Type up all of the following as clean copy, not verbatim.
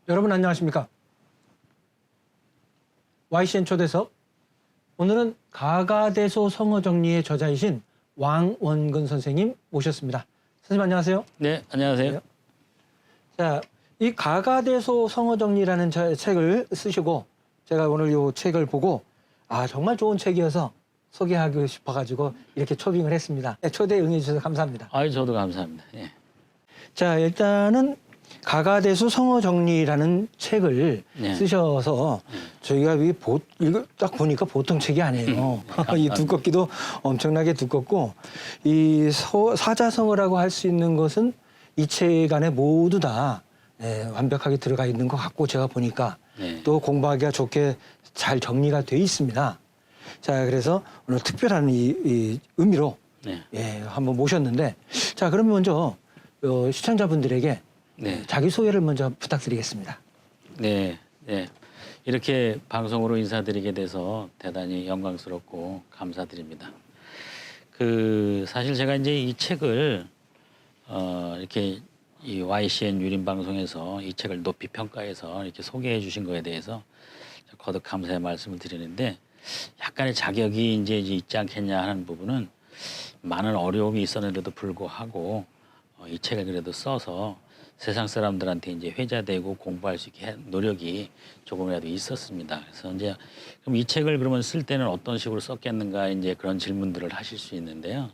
여러분 안녕하십니까? YCN 초대석. 오늘은 가가대소 성어정리의 저자이신 왕원근 선생님 모셨습니다. 선생님 안녕하세요. 네, 안녕하세요. 자, 이 가가대소 성어정리라는 책을 쓰시고 제가 오늘 이 책을 보고 정말 좋은 책이어서 소개하고 싶어가지고 이렇게 초빙을 했습니다. 네, 초대에 응해주셔서 감사합니다. 저도 감사합니다. 예. 자, 일단은 가가대소 성어정리라는 책을 네. 쓰셔서 저희가 이거 딱 보니까 보통 책이 아니에요. 이 두껍기도 엄청나게 두껍고 이 사자성어라고 할 수 있는 것은 이 책 안에 모두 다 완벽하게 들어가 있는 것 같고 제가 보니까 네. 또 공부하기가 좋게 잘 정리가 돼 있습니다. 자, 그래서 오늘 특별한 이 의미로 네. 한번 모셨는데 자, 그러면 먼저 시청자분들에게 네. 자기소개를 먼저 부탁드리겠습니다. 네. 네. 이렇게 방송으로 인사드리게 돼서 대단히 영광스럽고 감사드립니다. 사실 제가 이제 이 책을 이렇게 이 YCN 유림 방송에서 이 책을 높이 평가해서 이렇게 소개해 주신 거에 대해서 거듭 감사의 말씀을 드리는데 약간의 자격이 이제 있지 않겠냐 하는 부분은 많은 어려움이 있었는데도 불구하고 이 책을 그래도 써서 세상 사람들한테 이제 회자되고 공부할 수 있게 노력이 조금이라도 있었습니다. 그래서 이제 그럼 이 책을 그러면 쓸 때는 어떤 식으로 썼겠는가 이제 그런 질문들을 하실 수 있는데요.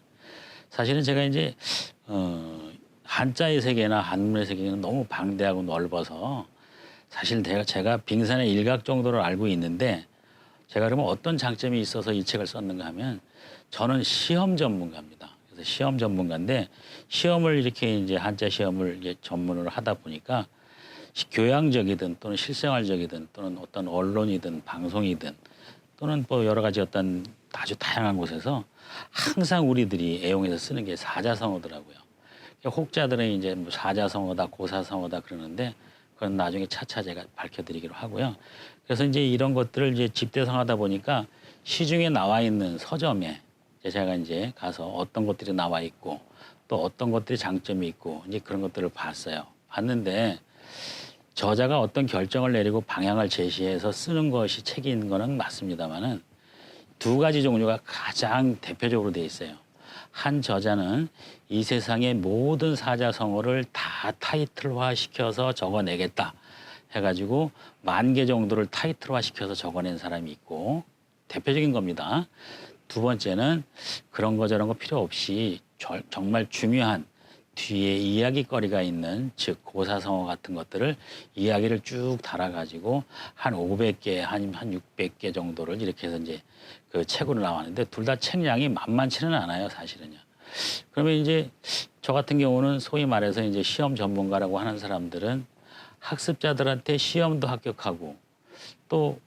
사실은 제가 이제 한자의 세계나 한문의 세계는 너무 방대하고 넓어서 사실 제가 빙산의 일각 정도를 알고 있는데 제가 그러면 어떤 장점이 있어서 이 책을 썼는가 하면 저는 시험 전문가입니다. 그래서 시험 전문가인데 시험을 이렇게 이제 한자 시험을 이제 전문으로 하다 보니까 교양적이든 또는 실생활적이든 또는 어떤 언론이든 방송이든 또는 뭐 여러 가지 어떤 아주 다양한 곳에서 항상 우리들이 애용해서 쓰는 게 사자성어더라고요. 혹자들은 이제 뭐 사자성어다, 고사성어다 그러는데 그건 나중에 차차 제가 밝혀드리기로 하고요. 그래서 이제 이런 것들을 이제 집대성하다 보니까 시중에 나와 있는 서점에 제가 이제 가서 어떤 것들이 나와 있고 또 어떤 것들이 장점이 있고 이제 그런 것들을 봤어요. 봤는데 저자가 어떤 결정을 내리고 방향을 제시해서 쓰는 것이 책인 거는 맞습니다만은 두 가지 종류가 가장 대표적으로 돼 있어요. 한 저자는 이 세상의 모든 사자성어를 다 타이틀화 시켜서 적어내겠다 해가지고 10,000개 정도를 타이틀화 시켜서 적어낸 사람이 있고 대표적인 겁니다. 두 번째는 그런 거 저런 거 필요 없이 정말 중요한 뒤에 이야기거리가 있는 즉 고사성어 같은 것들을 이야기를 쭉 달아가지고 한 500개 아니면 한 600개 정도를 이렇게 해서 이제 그 책으로 나왔는데 둘 다 책량이 만만치는 않아요, 사실은요. 그러면 이제 저 같은 경우는 소위 말해서 이제 시험 전문가라고 하는 사람들은 학습자들한테 시험도 합격하고 또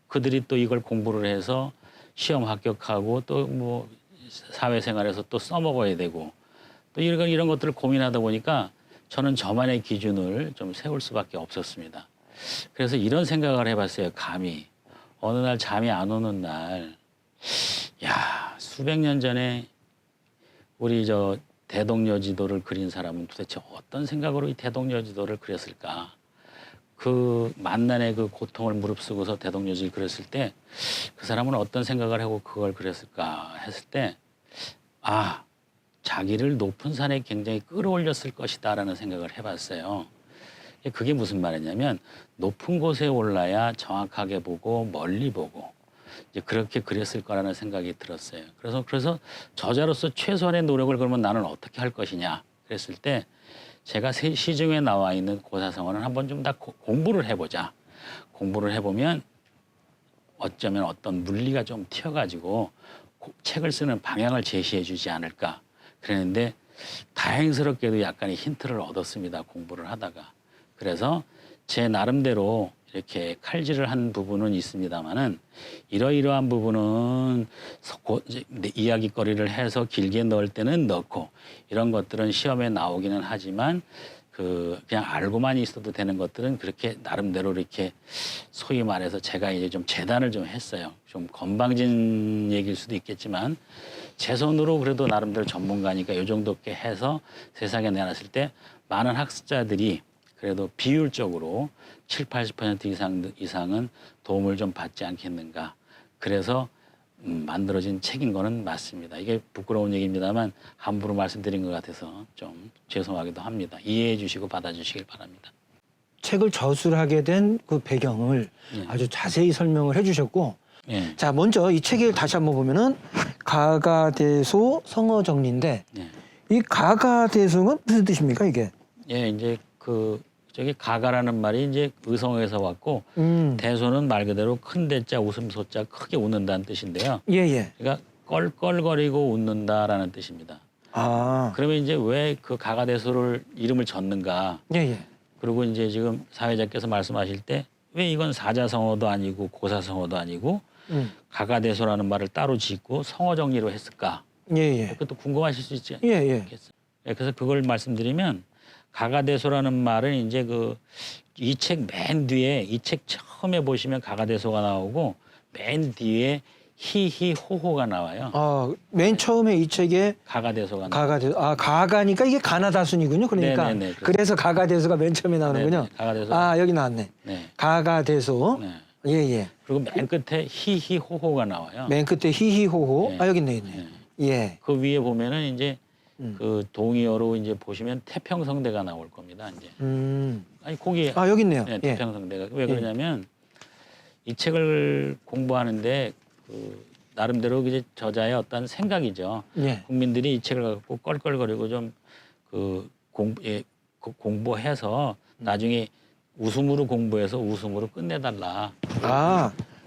그들이 또 이걸 공부를 해서 시험 합격하고 또 뭐 사회생활에서 또 써먹어야 되고 또 이런 것들을 고민하다 보니까 저는 저만의 기준을 좀 세울 수밖에 없었습니다. 그래서 이런 생각을 해봤어요. 감히 어느 날 잠이 안 오는 날, 수백 년 전에 우리 저 대동여지도를 그린 사람은 도대체 어떤 생각으로 이 대동여지도를 그렸을까? 그 만난의 그 고통을 무릅쓰고서 대동여지를 그렸을 때 그 사람은 어떤 생각을 하고 그걸 그렸을까 했을 때 자기를 높은 산에 굉장히 끌어올렸을 것이다라는 생각을 해봤어요. 그게 무슨 말이냐면 높은 곳에 올라야 정확하게 보고 멀리 보고 이제 그렇게 그렸을 거라는 생각이 들었어요. 그래서 저자로서 최소한의 노력을 그러면 나는 어떻게 할 것이냐 그랬을 때 제가 시중에 나와 있는 고사성어는 한번 좀 다 공부를 해보자. 공부를 해보면 어쩌면 어떤 물리가 좀 튀어가지고 책을 쓰는 방향을 제시해 주지 않을까. 그랬는데 다행스럽게도 약간의 힌트를 얻었습니다. 공부를 하다가. 그래서 제 나름대로 이렇게 칼질을 한 부분은 있습니다만은 이러이러한 부분은 이야기거리를 해서 길게 넣을 때는 넣고 이런 것들은 시험에 나오기는 하지만 그냥 알고만 있어도 되는 것들은 그렇게 나름대로 이렇게 소위 말해서 제가 이제 좀 재단을 좀 했어요. 좀 건방진 얘기일 수도 있겠지만 제 손으로 그래도 나름대로 전문가니까 요 정도께 해서 세상에 내놨을 때 많은 학습자들이 그래도 비율적으로 7, 80% 이상은 도움을 좀 받지 않겠는가. 그래서 만들어진 책인 거는 맞습니다. 이게 부끄러운 얘기입니다만 함부로 말씀드린 것 같아서 좀 죄송하기도 합니다. 이해해 주시고 받아주시길 바랍니다. 책을 저술하게 된 그 배경을 예. 아주 자세히 설명을 해주셨고, 예. 자 먼저 이 책을 다시 한번 보면은 가가대소 성어정리인데 예. 이 가가대소는 무슨 뜻입니까 이게? 예, 이제 저기 가가라는 말이 이제 의성어에서 왔고 대소는 말 그대로 큰 대자 웃음소자 크게 웃는다는 뜻인데요. 예예. 그러니까 껄껄거리고 웃는다라는 뜻입니다. 아 그러면 이제 왜 그 가가대소를 이름을 졌는가? 예예. 그리고 이제 지금 사회자께서 말씀하실 때 왜 이건 사자성어도 아니고 고사성어도 아니고 가가대소라는 말을 따로 짓고 성어 정리로 했을까? 예예. 그것도 궁금하실 수 있지 예예. 않겠어요? 예, 그래서 그걸 말씀드리면 가가대소라는 말은 이제 이 책 맨 뒤에 이 책 처음에 보시면 가가대소가 나오고 맨 뒤에 히히호호가 나와요. 맨 처음에 이 책에 가가대소가 나와요. 가가대소, 가가니까 이게 가나다순이군요. 그러니까 네네네, 그렇습니다. 그래서 가가대소가 맨 처음에 나오는군요. 네네, 가가대소. 여기 나왔네. 네. 가가대소. 네. 예예. 그리고 맨 끝에 히히호호가 나와요. 맨 끝에 히히호호. 네. 여기 있네. 예. 그 위에 보면은 이제 그 동의어로 이제 보시면 태평성대가 나올 겁니다. 이제 아니 거기 여기 있네요. 네, 예. 태평성대가 왜 그러냐면 이 책을 공부하는데 나름대로 이제 저자의 어떤 생각이죠. 예. 국민들이 이 책을 갖고 껄껄거리고 좀 공부해서 나중에 웃음으로 공부해서 웃음으로 끝내달라.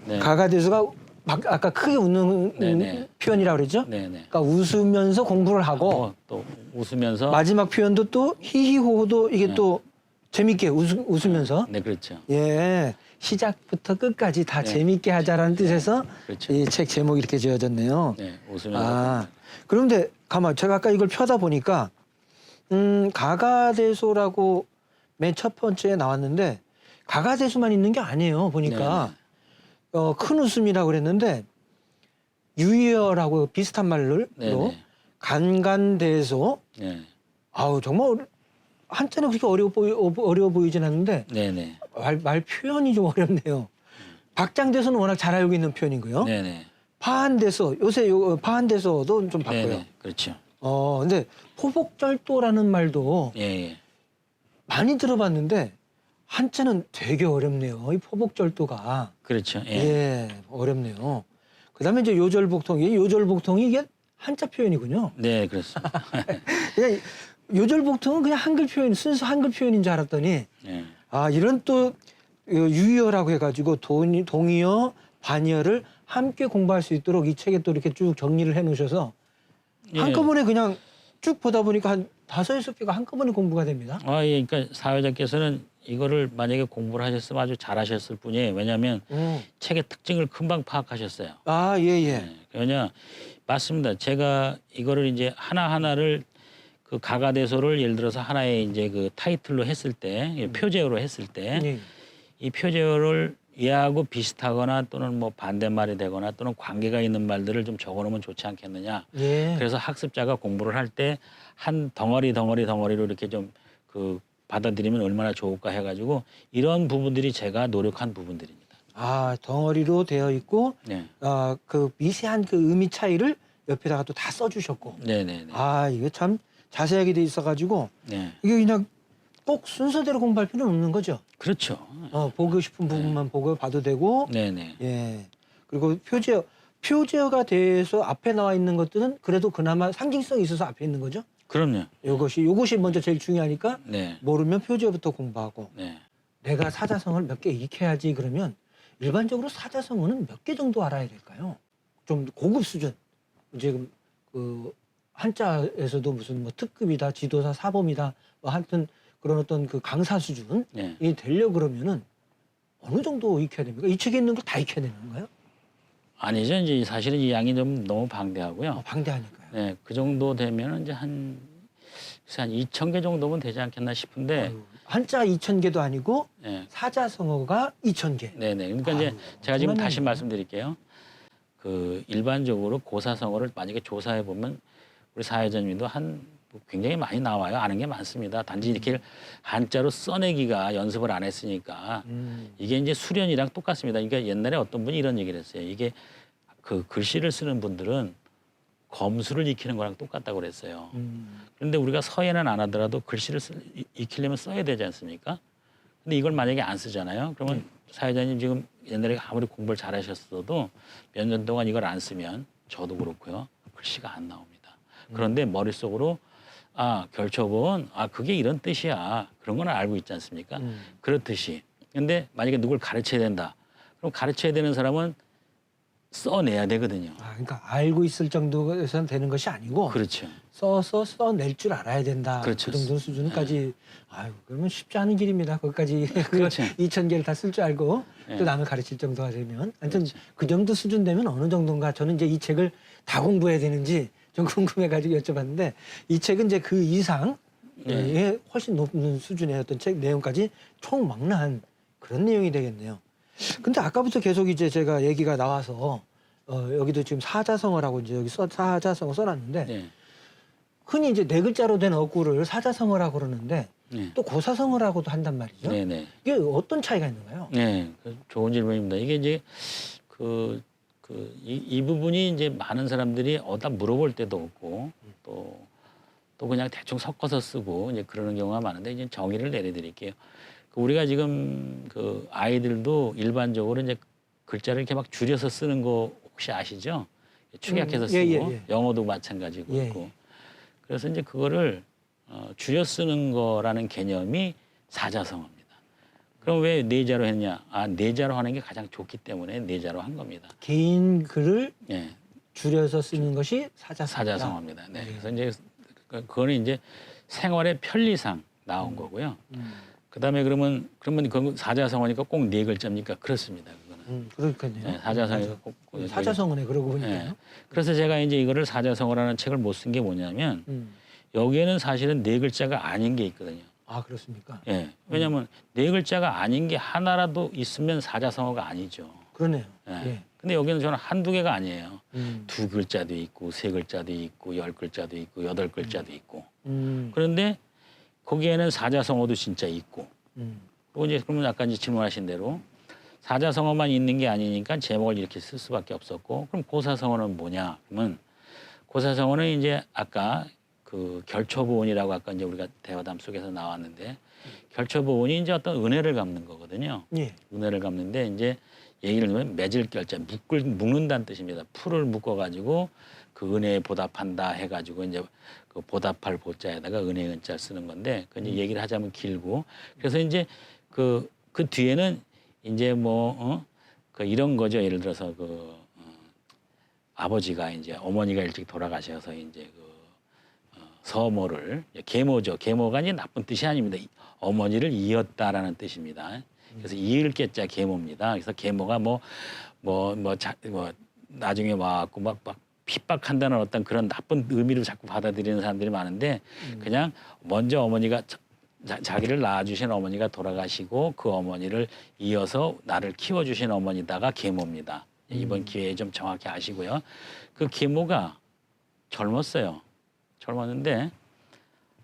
네. 가가대소가 아까 크게 웃는 네네. 표현이라고 그랬죠? 네네. 그러니까 웃으면서 공부를 하고 또 웃으면서 마지막 표현도 또 히히호호도 이게 또 재밌게 웃으면서 네, 그렇죠. 예. 시작부터 끝까지 다 네. 재밌게 하자라는 뜻에서 그렇죠. 이 책 제목이 이렇게 지어졌네요. 네, 웃으면서. 그런데 가만 제가 아까 이걸 펴다 보니까 가가대소라고 맨 첫 번째에 나왔는데 가가대소만 있는 게 아니에요. 보니까 큰 웃음이라고 그랬는데 유의어라고 비슷한 말로 네네. 간간대소. 네. 정말 한자는 그렇게 어려워 보이진 않는데 네네. 말 표현이 좀 어렵네요. 박장대소는 워낙 잘 알고 있는 표현이고요. 네네. 파한대소 요새 파한대소도 좀 바꿔요. 네네. 그렇죠. 근데 포복절도라는 말도 예. 많이 들어봤는데 한자는 되게 어렵네요. 이 포복절도가. 그렇죠. 예, 어렵네요. 그다음에 이제 요절복통, 요절복통이 이게 한자 표현이군요. 네, 그렇습니다. 그냥 요절복통은 그냥 한글 표현, 순수 한글 표현인 줄 알았더니 예. 이런 또 유의어라고 해가지고 동의어, 반의어를 함께 공부할 수 있도록 이 책에 또 이렇게 쭉 정리를 해놓으셔서 예. 한꺼번에 그냥 쭉 보다 보니까 한 5-6개가 한꺼번에 공부가 됩니다. 예. 그러니까 사회자께서는 이거를 만약에 공부를 하셨으면 아주 잘하셨을 뿐이에요. 왜냐하면 책의 특징을 금방 파악하셨어요. 예예. 네. 왜냐 맞습니다. 제가 이거를 이제 하나하나를 그 가가대소를 예를 들어서 하나의 이제 그 타이틀로 했을 때 표제어로 했을 때 이 표제어를 얘하고 비슷하거나 또는 뭐 반대말이 되거나 또는 관계가 있는 말들을 좀 적어놓으면 좋지 않겠느냐. 예. 그래서 학습자가 공부를 할 때 한 덩어리로 이렇게 좀 받아들이면 얼마나 좋을까 해가지고 이런 부분들이 제가 노력한 부분들입니다. 덩어리로 되어 있고 네. 그 미세한 그 의미 차이를 옆에다가 또 다 써주셨고. 네네네. 이게 참 자세하게 돼 있어가지고 네. 이게 그냥 꼭 순서대로 공부할 필요는 없는 거죠. 그렇죠. 보고 싶은 부분만 보고 봐도 되고. 네네. 예. 그리고 표제어가 돼서 앞에 나와 있는 것들은 그래도 그나마 상징성이 있어서 앞에 있는 거죠. 그럼요. 요것이 먼저 제일 중요하니까 네. 모르면 표제어부터 공부하고. 네. 내가 사자성어를 몇 개 익혀야지 그러면 일반적으로 사자성어는 몇 개 정도 알아야 될까요? 좀 고급 수준. 지금 그 한자에서도 무슨 뭐 특급이다, 지도사, 사범이다, 뭐 하여튼 그런 어떤 그 강사 수준이 네. 되려 그러면은 어느 정도 익혀야 됩니까? 이 책에 있는 걸 다 익혀야 되는 건가요? 아니죠. 이제 사실은 이 양이 좀 너무 방대하고요. 방대하니까요. 네, 그 정도 되면 이제 한 2,000개 정도면 되지 않겠나 싶은데. 한자 2,000개도 아니고 네. 사자성어가 2,000개. 네네. 그러니까 이제 제가 지금 다시 엄청나네요. 말씀드릴게요. 일반적으로 고사성어를 만약에 조사해 보면 우리 사회자님도 한 굉장히 많이 나와요. 아는 게 많습니다. 단지 이렇게 한자로 써내기가 연습을 안 했으니까 이게 이제 수련이랑 똑같습니다. 그러니까 옛날에 어떤 분이 이런 얘기를 했어요. 이게 그 글씨를 쓰는 분들은 검수를 익히는 거랑 똑같다고 그랬어요. 그런데 우리가 서예는 안 하더라도 글씨를 익히려면 써야 되지 않습니까? 근데 이걸 만약에 안 쓰잖아요. 그러면 사회자님 지금 옛날에 아무리 공부를 잘하셨어도 몇 년 동안 이걸 안 쓰면 저도 그렇고요. 글씨가 안 나옵니다. 그런데 머릿속으로 결초본, 그게 이런 뜻이야. 그런 건 알고 있지 않습니까? 그렇듯이. 근데 만약에 누굴 가르쳐야 된다. 그럼 가르쳐야 되는 사람은 써내야 되거든요. 그러니까 알고 있을 정도에서는 되는 것이 아니고 그렇죠. 써낼 줄 알아야 된다. 그렇죠. 그 정도 수준까지 그러면 쉽지 않은 길입니다. 거기까지 그렇죠. 2,000개를 다 쓸 줄 알고 또 남을 가르칠 정도가 되면 하여튼 그 정도 수준 되면 어느 정도인가 저는 이제 이 책을 다 공부해야 되는지 좀 궁금해가지고 여쭤봤는데 이 책은 이제 그 이상의 훨씬 높은 수준의 어떤 책 내용까지 총망라한 그런 내용이 되겠네요. 근데 아까부터 계속 이제 제가 얘기가 나와서 여기도 지금 사자성어라고 이제 여기 사자성어 써놨는데 네. 흔히 이제 네 글자로 된 어구를 사자성어라고 그러는데 네. 또 고사성어라고도 한단 말이죠. 네네. 이게 어떤 차이가 있는가요? 네. 좋은 질문입니다. 이게 이제 이 부분이 이제 많은 사람들이 어디다 물어볼 때도 없고 또 그냥 대충 섞어서 쓰고 이제 그러는 경우가 많은데 이제 정의를 내려드릴게요. 우리가 지금 그 아이들도 일반적으로 이제 글자를 이렇게 막 줄여서 쓰는 거 혹시 아시죠? 축약해서 쓰고 영어도 마찬가지고 있고. 그래서 이제 그거를 줄여 쓰는 거라는 개념이 사자성어입니다. 그럼 왜 네자로 했냐? 네자로 하는 게 가장 좋기 때문에 네자로 한 겁니다. 개인 글을 줄여서 쓰는 것이 사자성어입니다. 네. 그래서 이제 그거는 이제 생활의 편리상 나온 거고요. 그다음에 그러면 그 사자성어니까 꼭 네 글자입니까? 그렇습니다. 그거는. 그렇겠네요. 네, 사자성어니까 꼭 사자성어네 그러고 보니까요. 네. 그래서 제가 이제 이거를 사자성어라는 책을 못 쓴 게 뭐냐면 여기에는 사실은 네 글자가 아닌 게 있거든요. 그렇습니까? 예. 왜냐하면 네 글자가 아닌 게 하나라도 있으면 사자성어가 아니죠. 그러네요. 예. 근데 여기는 저는 한두 개가 아니에요. 두 글자도 있고 세 글자도 있고 10글자도 있고 8글자도 있고. 그런데 거기에는 사자성어도 진짜 있고. 그리고 이제 그러면 아까 이제 질문하신 대로 사자성어만 있는 게 아니니까 제목을 이렇게 쓸 수밖에 없었고 그럼 고사성어는 뭐냐? 그러면 고사성어는 이제 아까 그 결초보온이라고 아까 이제 우리가 대화담 속에서 나왔는데 결초보온이 이제 어떤 은혜를 갚는 거거든요. 은혜를 갚는데 이제 얘기를 하면 맺을 결자 묶는다는 뜻입니다. 풀을 묶어가지고 그 은혜에 보답한다 해가지고 이제 그 보답할 보자에다가 은혜 은자 쓰는 건데 그 이제 얘기를 하자면 길고 그래서 이제 그 뒤에는 이제 그 이런 거죠. 예를 들어서 아버지가 이제 어머니가 일찍 돌아가셔서 이제 서모를 계모죠. 계모가 이제 나쁜 뜻이 아닙니다. 어머니를 이었다라는 뜻입니다. 그래서 이을 깨자 계모입니다. 그래서 계모가 나중에 와갖고 막 핍박한다는 어떤 그런 나쁜 의미로 자꾸 받아들이는 사람들이 많은데 그냥 먼저 어머니가 자기를 낳아주신 어머니가 돌아가시고 그 어머니를 이어서 나를 키워주신 어머니다가 계모입니다. 이번 기회에 좀 정확히 아시고요. 그 계모가 젊었어요. 젊었는데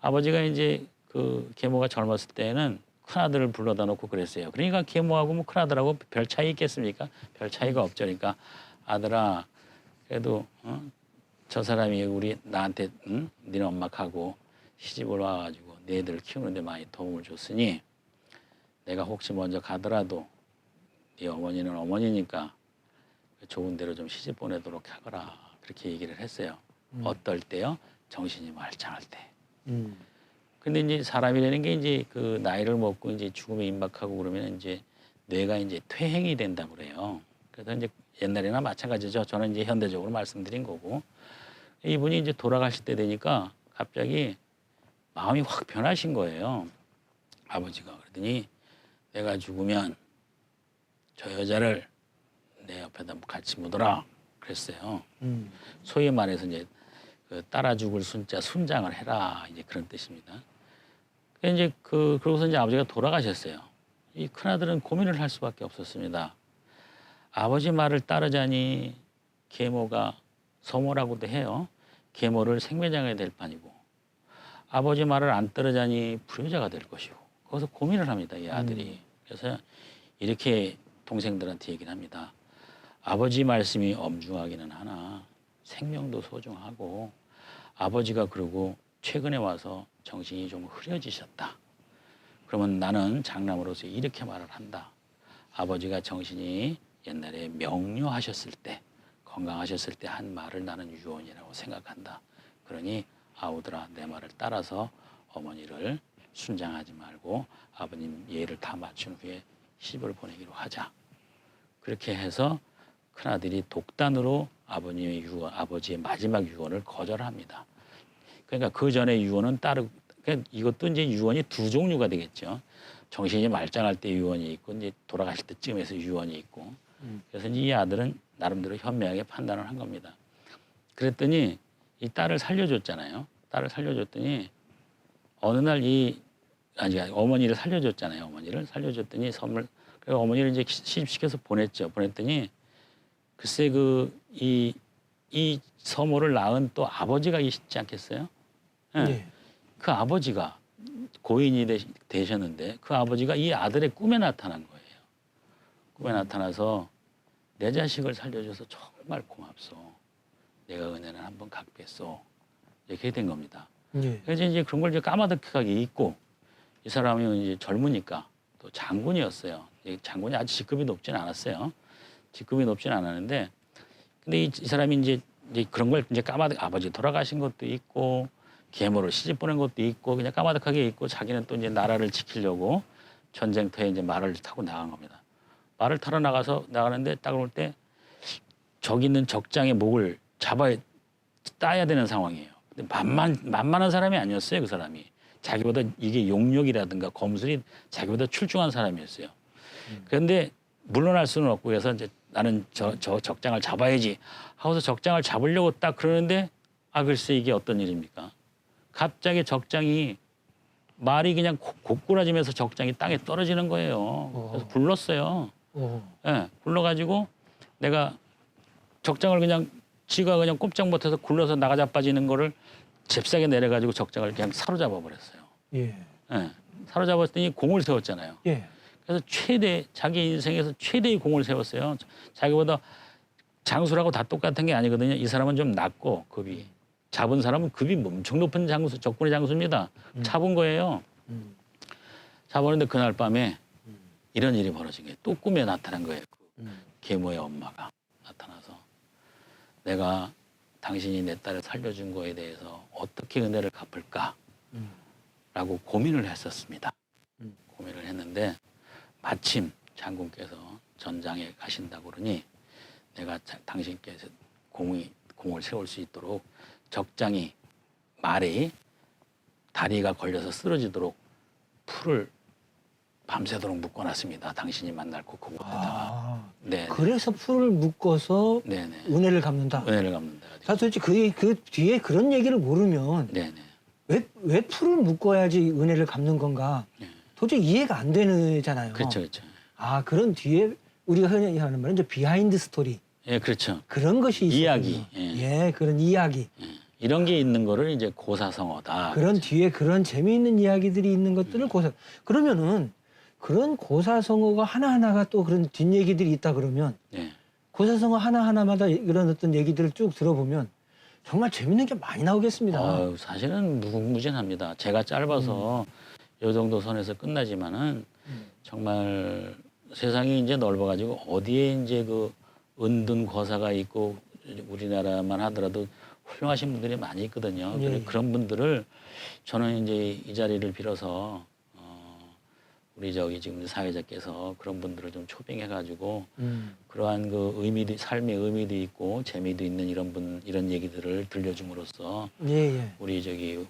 아버지가 이제 그 계모가 젊었을 때는 큰아들을 불러다 놓고 그랬어요. 그러니까 계모하고 뭐 큰아들하고 별 차이 있겠습니까? 별 차이가 없죠. 그러니까 아들아 그래도 저 사람이 나한테 니네 엄마하고 시집을 와가지고 너희들을 키우는데 많이 도움을 줬으니 내가 혹시 먼저 가더라도 네 어머니는 어머니니까 좋은 데로 좀 시집 보내도록 하거라. 그렇게 얘기를 했어요. 어떨 때요? 정신이 말짱할 때. 근데 이제 사람이라는 게 이제 그 나이를 먹고 이제 죽음에 임박하고 그러면 이제 뇌가 이제 퇴행이 된다고 그래요. 그래서 이제 옛날이나 마찬가지죠. 저는 이제 현대적으로 말씀드린 거고. 이분이 이제 돌아가실 때 되니까 갑자기 마음이 확 변하신 거예요. 아버지가. 그러더니 내가 죽으면 저 여자를 내 옆에다 같이 묻어라. 그랬어요. 소위 말해서 이제 그 따라 죽을 순자 순장을 해라. 이제 그런 뜻입니다. 이제 그러고서 이제 아버지가 돌아가셨어요. 이 큰아들은 고민을 할 수밖에 없었습니다. 아버지 말을 따르자니 계모가 서모라고도 해요. 계모를 생매장해야 될 판이고 아버지 말을 안 따르자니 불효자가 될 것이고 거기서 고민을 합니다. 이 아들이. 그래서 이렇게 동생들한테 얘기를 합니다. 아버지 말씀이 엄중하기는 하나 생명도 소중하고 아버지가 그러고 최근에 와서 정신이 좀 흐려지셨다. 그러면 나는 장남으로서 이렇게 말을 한다. 아버지가 정신이 옛날에 명료하셨을 때 건강하셨을 때 한 말을 나는 유언이라고 생각한다. 그러니 아우들아 내 말을 따라서 어머니를 순장하지 말고 아버님 예를 다 맞춘 후에 시집을 보내기로 하자. 그렇게 해서 큰아들이 독단으로 아버님의 유언, 아버지의 마지막 유언을 거절합니다. 그러니까 그 전에 유언은 따르고, 그러니까 이것도 이제 유언이 두 종류가 되겠죠. 정신이 말짱할 때 유언이 있고, 이제 돌아가실 때쯤에서 유언이 있고. 그래서 이 아들은 나름대로 현명하게 판단을 한 겁니다. 그랬더니 이 딸을 살려줬잖아요. 딸을 살려줬더니 어느 날 어머니를 살려줬잖아요. 어머니를 살려줬더니 선물, 그래서 어머니를 이제 시집시켜서 보냈죠. 보냈더니 글쎄 이 서모를 낳은 또 아버지가 있지 않겠어요? 네. 네. 그 아버지가 고인이 되셨는데 그 아버지가 이 아들의 꿈에 나타난 거예요. 꿈에 나타나서 내 자식을 살려줘서 정말 고맙소. 내가 은혜는 한번 갚겠소. 이렇게 된 겁니다. 네. 그래서 이제 그런 걸 이제 까마득하게 잊고 이 사람이 이제 젊으니까 또 장군이었어요. 장군이 아주 직급이 높지는 않았어요. 직급이 높지는 않았는데 근데 이 사람이 이제 그런 걸 이제 까마득 아버지 돌아가신 것도 있고 계모를 시집 보낸 것도 있고 그냥 까마득하게 있고 자기는 또 이제 나라를 지키려고 전쟁터에 이제 말을 타고 나간 겁니다. 말을 타러 나가는데 딱 올 때 저기 있는 적장의 목을 따야 되는 상황이에요. 근데 만만한 사람이 아니었어요, 그 사람이. 자기보다 이게 용력이라든가 검술이 자기보다 출중한 사람이었어요. 그런데 물러날 수는 없고 그래서 이제 나는 저 적장을 잡아야지 하고서 적장을 잡으려고 딱 그러는데 글쎄 이게 어떤 일입니까? 갑자기 적장이 말이 그냥 고꾸라지면서 적장이 땅에 떨어지는 거예요. 그래서 굴렀어요. 예, 굴러가지고 내가 적장을 그냥 지가 그냥 꼼짝 못해서 굴러서 나가 자빠지는 거를 잽싸게 내려가지고 적장을 그냥 사로잡아 버렸어요. 예. 예, 사로잡았더니 공을 세웠잖아요. 예. 그래서 자기 인생에서 최대의 공을 세웠어요. 자기보다 장수라고 다 똑같은 게 아니거든요. 이 사람은 좀 낮고 급이. 잡은 사람은 급이 엄청 높은 장수, 적군의 장수입니다. 잡은 거예요. 잡았는데 그날 밤에 이런 일이 벌어진 거예요. 또 꿈에 나타난 거예요. 그 계모의 엄마가 나타나서 내가 당신이 내 딸을 살려준 거에 대해서 어떻게 은혜를 갚을까? 라고 고민을 했었습니다. 고민을 했는데 마침 장군께서 전장에 가신다고 그러니 내가 당신께서 공을 세울 수 있도록 적장이 말이 다리가 걸려서 쓰러지도록 풀을 밤새도록 묶어놨습니다. 당신이 만날 그곳에다가. 네. 그래서 풀을 묶어서 네네. 은혜를 갚는다. 은혜를 갚는다. 나 도대체 그 뒤에 그런 얘기를 모르면 네네. 왜 풀을 묶어야지 은혜를 갚는 건가? 네. 도저히 이해가 안 되잖아요. 그렇죠, 그렇죠. 그런 뒤에 우리가 흔히 하는 말은 이제 비하인드 스토리. 예, 그렇죠. 그런 것이 있어요. 이야기. 예. 그런 이야기. 예. 이런 게 있는 거를 이제 고사성어다. 그런 그렇죠. 뒤에 그런 재미있는 이야기들이 있는 것들을 그러면은 그런 고사성어가 하나하나가 또 그런 뒷얘기들이 있다 그러면 예. 고사성어 하나하나마다 이런 어떤 얘기들을 쭉 들어보면 정말 재밌는 게 많이 나오겠습니다. 사실은 무궁무진합니다. 제가 짧아서 요 정도 선에서 끝나지만은 정말 세상이 이제 넓어가지고 어디에 이제 그 은둔 거사가 있고 우리나라만 하더라도 훌륭하신 분들이 많이 있거든요. 예. 그런 분들을 저는 이제 이 자리를 빌어서 우리 지금 사회자께서 그런 분들을 좀 초빙해가지고 그러한 그 의미도 삶의 의미도 있고 재미도 있는 이런 얘기들을 들려줌으로써 우리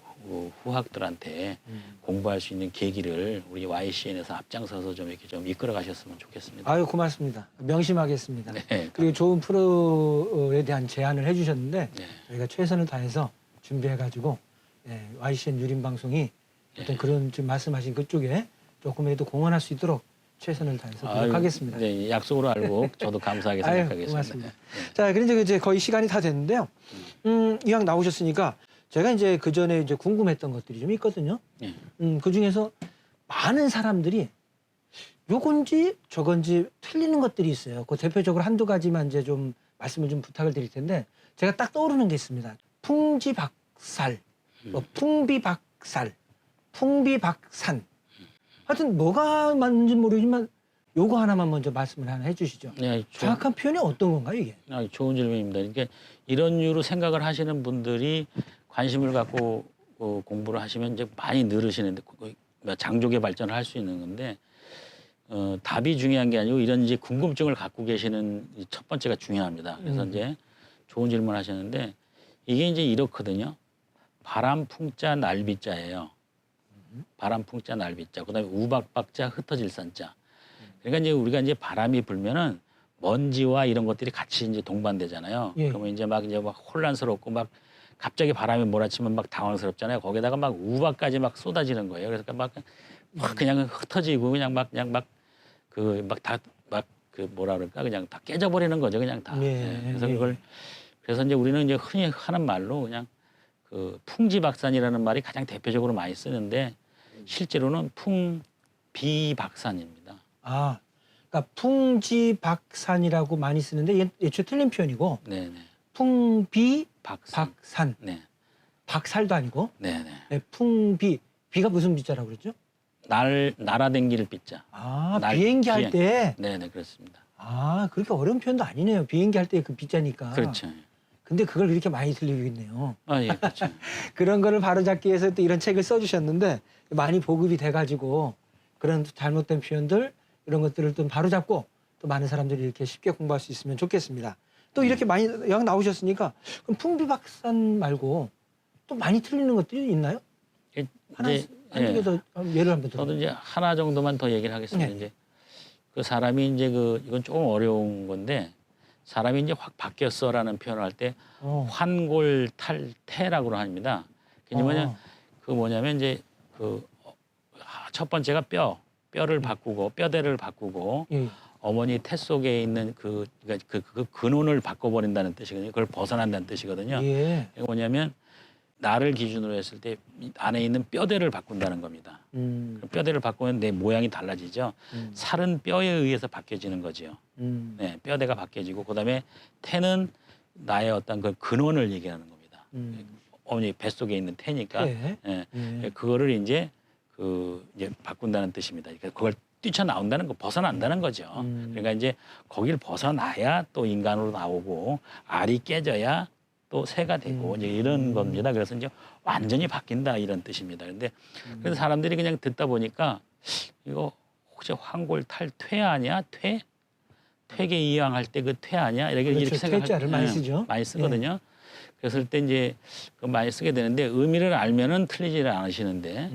후학들한테 공부할 수 있는 계기를 우리 YCN에서 앞장서서 좀 이렇게 좀 이끌어 가셨으면 좋겠습니다. 아유 고맙습니다. 명심하겠습니다. 네, 그리고 좋은 프로에 대한 제안을 해주셨는데 네. 저희가 최선을 다해서 준비해가지고 YCN 유림 방송이 어떤 그런 지금 말씀하신 그쪽에 조금이라도 공헌할 수 있도록 최선을 다해서 노력하겠습니다. 네, 약속으로 알고 저도 감사하게 생각하겠습니다. 고맙습니다. 네. 자, 그런데 이제 거의 시간이 다 됐는데요. 이왕 나오셨으니까 제가 이제 그 전에 이제 궁금했던 것들이 좀 있거든요. 예. 그 중에서 많은 사람들이 요건지 저건지 틀리는 것들이 있어요. 그 대표적으로 한두 가지만 이제 좀 말씀을 좀 부탁을 드릴 텐데 제가 딱 떠오르는 게 있습니다. 풍지박살, 뭐 풍비박살, 풍비박산. 하여튼 뭐가 맞는지 모르지만 요거 하나만 먼저 말씀을 하나 해주시죠. 네, 정확한 표현이 어떤 건가요, 이게? 좋은 질문입니다. 그러니까 이런 이유로 생각을 하시는 분들이 관심을 갖고 공부를 하시면 이제 많이 늘으시는데 장족의 발전을 할 수 있는 건데 답이 중요한 게 아니고 이런 이제 궁금증을 갖고 계시는 이 첫 번째가 중요합니다. 그래서 이제 좋은 질문 하셨는데 이게 이제 이렇거든요. 바람 풍자 날비자예요. 바람 풍자 날비자. 그다음에 우박박자 흩어질 산자. 그러니까 이제 우리가 이제 바람이 불면은 먼지와 이런 것들이 같이 이제 동반되잖아요. 예. 그러면 이제 막 혼란스럽고 막 갑자기 바람이 몰아치면 막 당황스럽잖아요. 거기다가 막 우박까지 막 쏟아지는 거예요. 그래서 막 그냥 흩어지고 그냥 막 그 뭐라 그럴까 그냥 다 깨져버리는 거죠. 그냥 다. 예, 그래서 예. 그래서 이제 우리는 이제 흔히 하는 말로 그냥 그 풍지박산이라는 말이 가장 대표적으로 많이 쓰는데 실제로는 풍비박산입니다. 아, 그러니까 풍지박산이라고 많이 쓰는데 이게 애초에 틀린 표현이고 네네. 풍비박산. 박산. 네. 박살도 아니고 네네. 네, 비가 무슨 비자라고 그랬죠? 날아댕기를 빗자. 아, 날, 비행기 할 비행. 때. 네네 그렇습니다. 아, 그렇게 어려운 표현도 아니네요. 비행기 할 때 그 비자니까. 그렇죠. 근데 그걸 그렇게 많이 들리고 있네요. 예, 그렇죠. 그런 거를 바로잡기 위해서 또 이런 책을 써주셨는데 많이 보급이 돼가지고 그런 잘못된 표현들 이런 것들을 좀 바로잡고 또 많은 사람들이 이렇게 쉽게 공부할 수 있으면 좋겠습니다. 또 이렇게 많이 양 나오셨으니까 그럼 풍비박산 말고 또 많이 틀리는 것들이 있나요? 하나 이제 한두 개 더 예를 한번 들어. 저도 이제 하나 정도만 더 얘기를 하겠습니다. 네. 이제 그 사람이 이제 이건 조금 어려운 건데 사람이 이제 확 바뀌었어라는 표현을 할 때 환골탈태라고 합니다. 그게 뭐냐면 이제 첫 번째가 뼈를 바꾸고 뼈대를 바꾸고 예. 어머니 태 속에 있는 그러니까 그 근원을 바꿔버린다는 뜻이거든요. 그걸 벗어난다는 뜻이거든요. 예. 이게 뭐냐면 나를 기준으로 했을 때 안에 있는 뼈대를 바꾼다는 겁니다. 뼈대를 바꾸면 내 모양이 달라지죠. 살은 뼈에 의해서 바뀌어지는 거죠. 네, 뼈대가 바뀌어지고 그다음에 태는 나의 어떤 그 근원을 얘기하는 겁니다. 어머니 뱃속에 있는 태니까 태. 예, 그거를 이제 이제 바꾼다는 뜻입니다. 그러니까 그걸 뛰쳐나온다는 거, 벗어난다는 거죠. 그러니까 이제 거길 벗어나야 또 인간으로 나오고 알이 깨져야 또 새가 되고 이제 이런 겁니다. 그래서 이제 완전히 바뀐다 이런 뜻입니다. 그래서 사람들이 그냥 듣다 보니까 이거 혹시 환골탈퇴 아니야? 퇴계 이양할 때 그 퇴 아니야? 이렇게 그렇죠. 이렇게 생각할 퇴자를 많이 쓰죠. 많이 쓰거든요. 그랬을 때 이제 많이 쓰게 되는데 의미를 알면은 틀리지를 않으시는데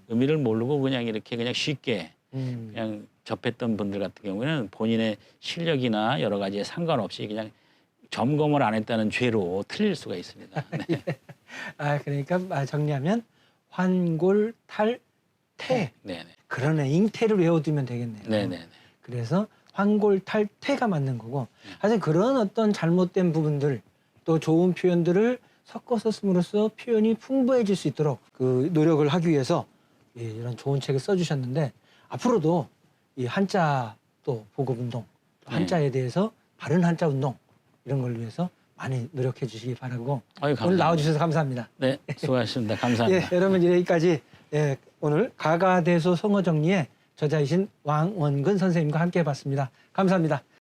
의미를 모르고 그냥 이렇게 그냥 쉽게 그냥 접했던 분들 같은 경우에는 본인의 실력이나 여러 가지에 상관없이 그냥 점검을 안 했다는 죄로 틀릴 수가 있습니다. 네. 아, 그러니까 정리하면 환골탈태. 네네. 그러네. 잉태를 외워두면 되겠네요. 네네네. 그래서 환골탈태가 맞는 거고. 하여튼 그런 어떤 잘못된 부분들 또 좋은 표현들을 섞어서 씀으로써 표현이 풍부해질 수 있도록 그 노력을 하기 위해서 이런 좋은 책을 써주셨는데 앞으로도 이 한자 또 보급 운동, 한자에 대해서 바른 한자 운동 이런 걸 위해서 많이 노력해 주시기 바라고 오늘 나와주셔서 감사합니다. 네, 수고하셨습니다. 감사합니다. 예, 여러분 여기까지 오늘 가가대소 성어정리의 저자이신 왕원근 선생님과 함께 해봤습니다. 감사합니다.